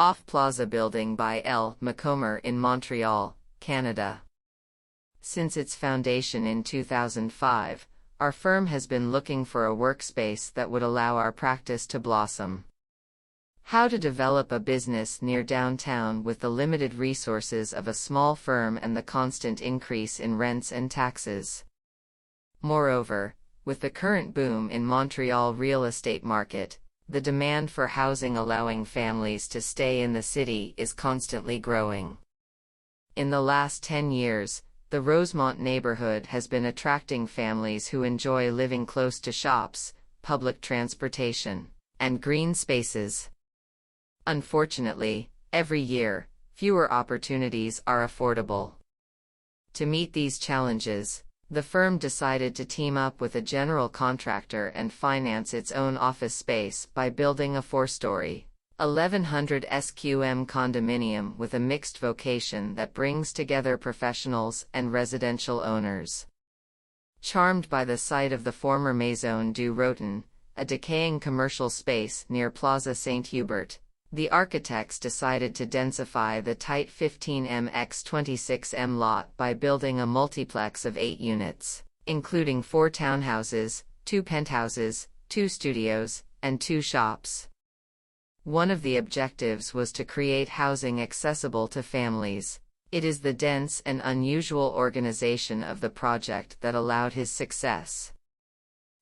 off-plaza building by McComber in Montreal, Canada. Since its foundation in 2005, our firm has been looking for a workspace that would allow our practice to blossom. How to develop a business near downtown with the limited resources of a small firm and the constant increase in rents and taxes. Moreover, with the current boom in Montreal real estate market, the demand for housing allowing families to stay in the city is constantly growing. In the last 10 years, the Rosemont neighborhood has been attracting families who enjoy living close to shops, public transportation, and green spaces. Unfortunately, every year, fewer opportunities are affordable. To meet these challenges, the firm decided to team up with a general contractor and finance its own office space by building a 4-story, 1,100 SQM condominium with a mixed vocation that brings together professionals and residential owners. Charmed by the site of the former Maison du Rotin, a decaying commercial space near Plaza Saint-Hubert, the architects decided to densify the tight 15m x 26m lot by building a multiplex of 8 units, including 4 townhouses, 2 penthouses, 2 studios, and 2 shops. One of the objectives was to create housing accessible to families. It is the dense and unusual organization of the project that allowed his success.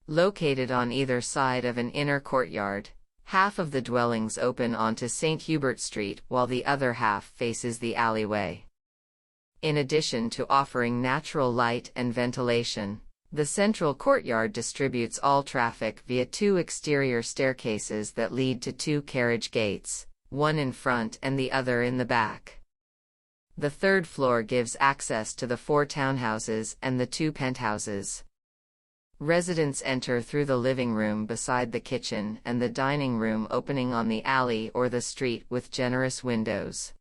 Located on either side of an inner courtyard, half of the dwellings open onto St. Hubert Street while the other half faces the alleyway. In addition to offering natural light and ventilation, the central courtyard distributes all traffic via 2 exterior staircases that lead to 2 carriage gates, one in front and the other in the back. The 3rd floor gives access to the 4 townhouses and the 2 penthouses. Residents enter through the living room beside the kitchen and the dining room opening on the alley or the street with generous windows.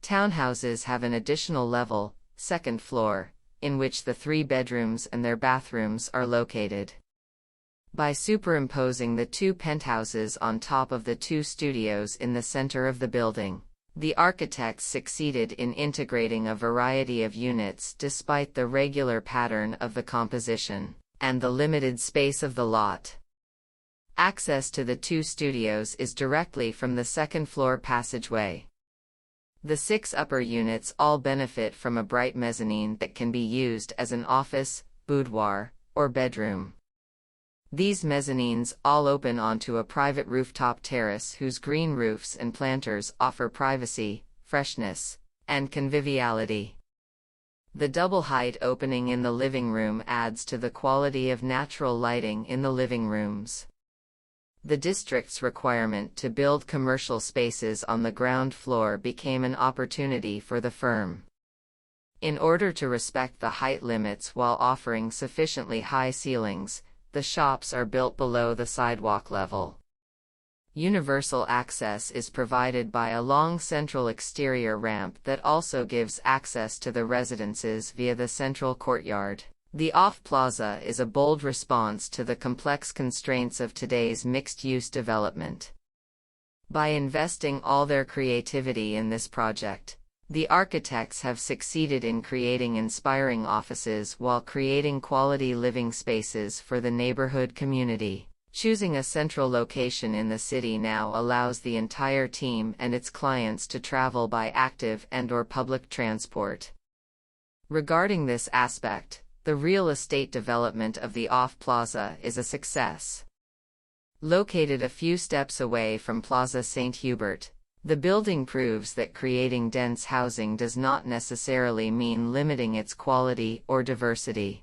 Townhouses have an additional level, 2nd floor, in which the 3 bedrooms and their bathrooms are located. By superimposing the 2 penthouses on top of the 2 studios in the center of the building, the architects succeeded in integrating a variety of units despite the regular pattern of the composition and the limited space of the lot. Access to the 2 studios is directly from the 2nd floor passageway. The 6 upper units all benefit from a bright mezzanine that can be used as an office, boudoir, or bedroom. These mezzanines all open onto a private rooftop terrace whose green roofs and planters offer privacy, freshness, and conviviality. The double-height opening in the living room adds to the quality of natural lighting in the living rooms. The district's requirement to build commercial spaces on the ground floor became an opportunity for the firm. In order to respect the height limits while offering sufficiently high ceilings, the shops are built below the sidewalk level. Universal access is provided by a long central exterior ramp that also gives access to the residences via the central courtyard. The off-plaza is a bold response to the complex constraints of today's mixed-use development. By investing all their creativity in this project, the architects have succeeded in creating inspiring offices while creating quality living spaces for the neighborhood community. Choosing a central location in the city now allows the entire team and its clients to travel by active and/or public transport. Regarding this aspect, the real estate development of the off-plaza is a success. Located a few steps away from Plaza Saint-Hubert, the building proves that creating dense housing does not necessarily mean limiting its quality or diversity.